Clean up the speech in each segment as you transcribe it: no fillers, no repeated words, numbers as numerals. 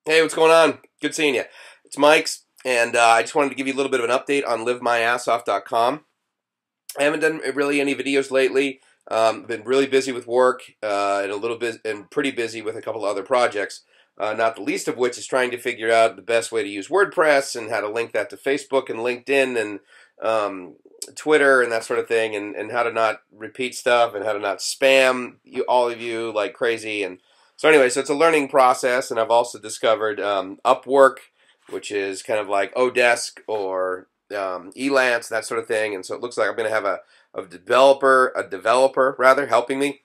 Hey, what's going on? Good seeing you. It's Mike's, and I just wanted to give you a little bit of an update on livemyassoff.com. I haven't done really any videos lately. Been really busy with work and a little bit and pretty busy with a couple of other projects. Not the least of which is trying to figure out the best way to use WordPress and how to link that to Facebook and LinkedIn and Twitter and that sort of thing, and how to not repeat stuff and how to not spam all of you like crazy. And so anyway, so it's a learning process, and I've also discovered Upwork, which is kind of like Odesk or Elance, that sort of thing. And so it looks like I'm going to have a developer rather, helping me,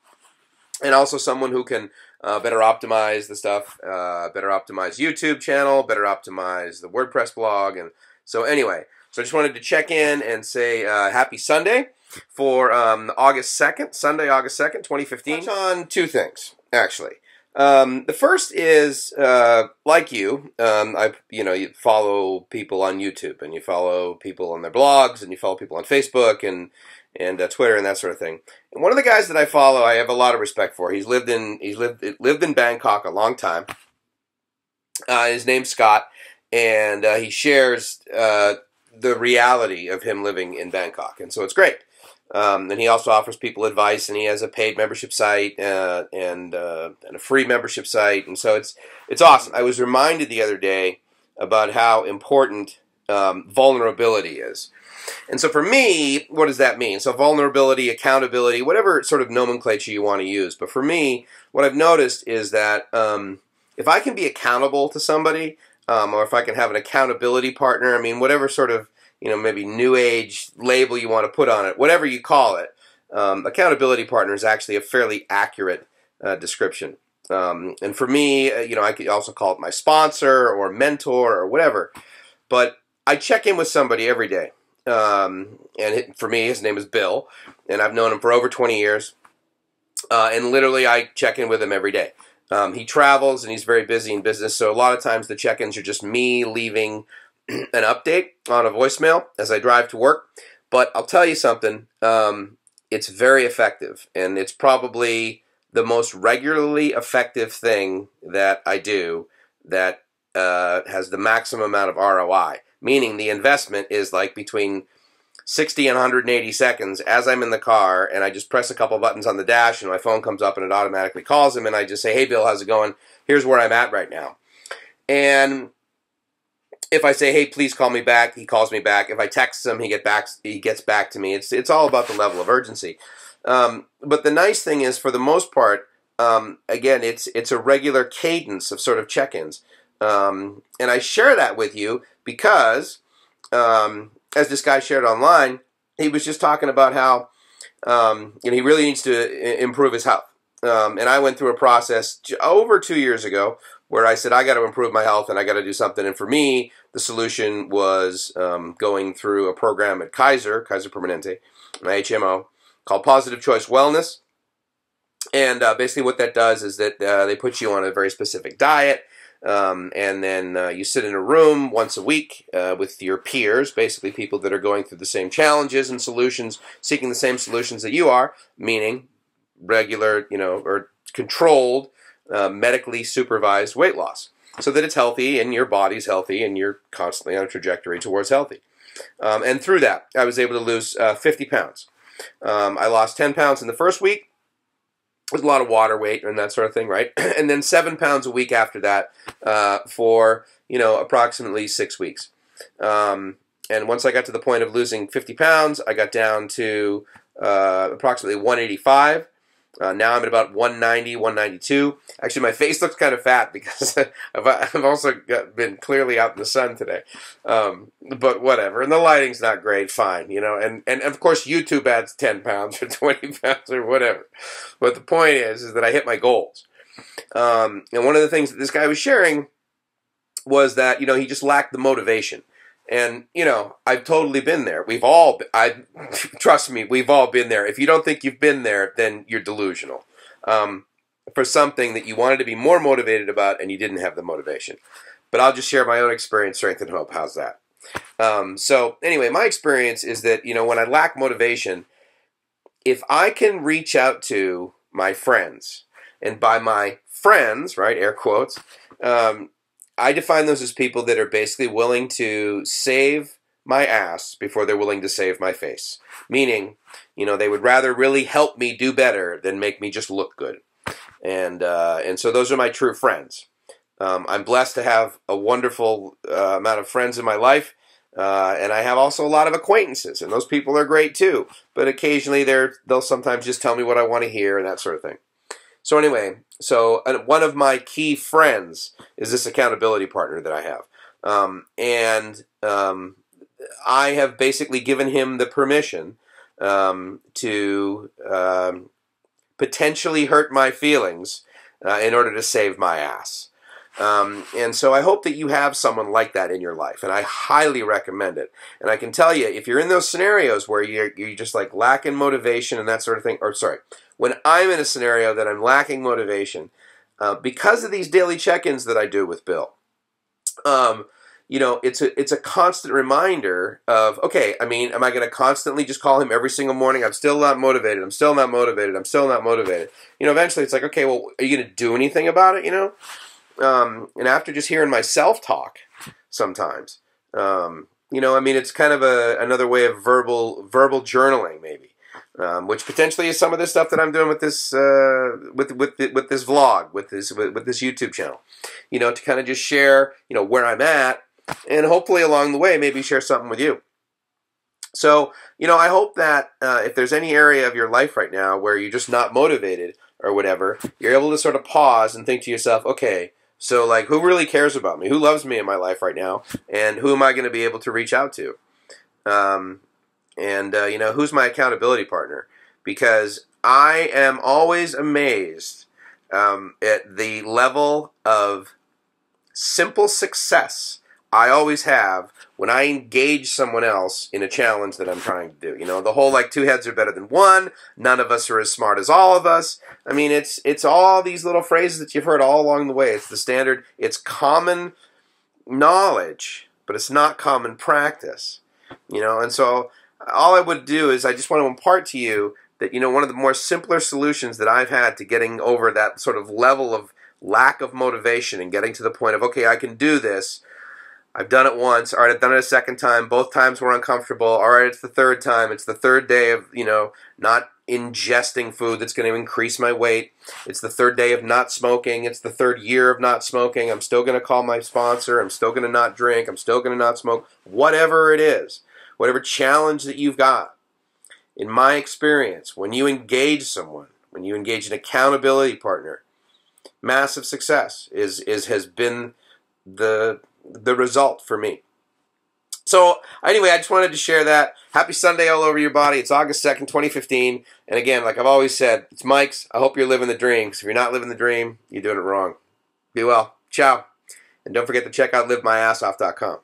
and also someone who can better optimize the stuff, better optimize YouTube channel, better optimize the WordPress blog. And so anyway, so I just wanted to check in and say happy Sunday for August 2nd, Sunday, August 2nd, 2015. Touch on two things, actually. The first is, like you you follow people on YouTube, and you follow people on their blogs, and you follow people on Facebook and Twitter and that sort of thing. And one of the guys that I follow, I have a lot of respect for. He's lived in Bangkok a long time. His name's Scott, and he shares the reality of him living in Bangkok, and so it's great. And he also offers people advice, and he has a paid membership site and a free membership site, and so it's awesome. I was reminded the other day about how important vulnerability is. And so for me, what does that mean? So vulnerability, accountability, whatever sort of nomenclature you want to use. But for me, what I've noticed is that if I can be accountable to somebody, or if I can have an accountability partner, I mean, whatever sort of, maybe new age label you want to put on it, whatever you call it, accountability partner is actually a fairly accurate description. And for me, I could also call it my sponsor or mentor or whatever. But I check in with somebody every day. For me, his name is Bill, and I've known him for over 20 years. And literally, I check in with him every day. He travels, and he's very busy in business, so a lot of times the check-ins are just me leaving an update on a voicemail as I drive to work. But I'll tell you something, it's very effective, and it's probably the most regularly effective thing that I do that has the maximum amount of ROI, meaning the investment is like between 60 and 180 seconds as I'm in the car, and I just press a couple buttons on the dash, and my phone comes up, and it automatically calls him, and I just say, hey, Bill, how's it going? Here's where I'm at right now. And if I say, hey, please call me back, he calls me back. If I text him, he gets back to me. It's all about the level of urgency. But the nice thing is, for the most part, again, it's a regular cadence of sort of check-ins. And I share that with you because as this guy shared online, he was just talking about how he really needs to improve his health. And I went through a process over 2 years ago where I said, I got to improve my health and I got to do something. And for me, the solution was going through a program at Kaiser Permanente, my HMO, called Positive Choice Wellness. And basically what that does is that they put you on a very specific diet. And then you sit in a room once a week with your peers, basically people that are going through the same challenges and solutions, seeking the same solutions that you are, meaning regular, or controlled, medically supervised weight loss, so that it's healthy and your body's healthy and you're constantly on a trajectory towards healthy. And through that, I was able to lose 50 pounds. I lost 10 pounds in the first week. With a lot of water weight and that sort of thing, right? And then 7 pounds a week after that for, approximately 6 weeks. And once I got to the point of losing 50 pounds, I got down to approximately 185. Now I'm at about 190, 192. Actually, my face looks kind of fat because I've also been clearly out in the sun today. But whatever. And the lighting's not great. Fine, And of course, YouTube adds 10 pounds or 20 pounds or whatever. But the point is that I hit my goals. And one of the things that this guy was sharing was that, he just lacked the motivation. And, I've totally been there. Trust me, we've all been there. If you don't think you've been there, then you're delusional. For something that you wanted to be more motivated about and you didn't have the motivation. But I'll just share my own experience, strength, and hope. How's that? So anyway, my experience is that, when I lack motivation, if I can reach out to my friends, and by my friends, right, air quotes, I define those as people that are basically willing to save my ass before they're willing to save my face. Meaning, they would rather really help me do better than make me just look good. And so those are my true friends. I'm blessed to have a wonderful amount of friends in my life, and I have also a lot of acquaintances, and those people are great too. But occasionally they'll sometimes just tell me what I want to hear and that sort of thing. So anyway, one of my key friends is this accountability partner that I have, and I have basically given him the permission to potentially hurt my feelings in order to save my ass. And so I hope that you have someone like that in your life, and I highly recommend it. And I can tell you, if you're in those scenarios where you're just like lacking motivation and that sort of thing, or sorry, when I'm in a scenario that I'm lacking motivation, because of these daily check-ins that I do with Bill, it's a constant reminder of, okay, I mean, am I going to constantly just call him every single morning? I'm still not motivated. I'm still not motivated. I'm still not motivated. Eventually it's like, okay, well, are you going to do anything about it, And after just hearing myself talk sometimes, it's kind of another way of verbal journaling, maybe, which potentially is some of this stuff that I'm doing with this with this vlog, with this YouTube channel, to kind of just share, where I'm at, and hopefully along the way maybe share something with you. So, I hope that if there's any area of your life right now where you're just not motivated or whatever, you're able to sort of pause and think to yourself, okay, so like, who really cares about me? Who loves me in my life right now? And who am I going to be able to reach out to? Who's my accountability partner? Because I am always amazed at the level of simple success I always have when I engage someone else in a challenge that I'm trying to do. The whole like 2 heads are better than 1, none of us are as smart as all of us. I mean, it's all these little phrases that you've heard all along the way. It's the standard, it's common knowledge, but it's not common practice. And so all I would do is I just want to impart to you that, one of the more simpler solutions that I've had to getting over that sort of level of lack of motivation and getting to the point of, okay, I can do this. I've done it once. All right, I've done it a second time. Both times were uncomfortable. All right, it's the third time. It's the third day of, not ingesting food that's going to increase my weight. It's the third day of not smoking. It's the third year of not smoking. I'm still going to call my sponsor. I'm still going to not drink. I'm still going to not smoke. Whatever it is, whatever challenge that you've got, in my experience, when you engage someone, when you engage an accountability partner, massive success has been the result for me. So anyway, I just wanted to share that. Happy Sunday all over your body. It's August 2nd, 2015. And again, like I've always said, it's Mike's. I hope you're living the dream. 'Cause if you're not living the dream, you're doing it wrong. Be well. Ciao. And don't forget to check out livemyassoff.com.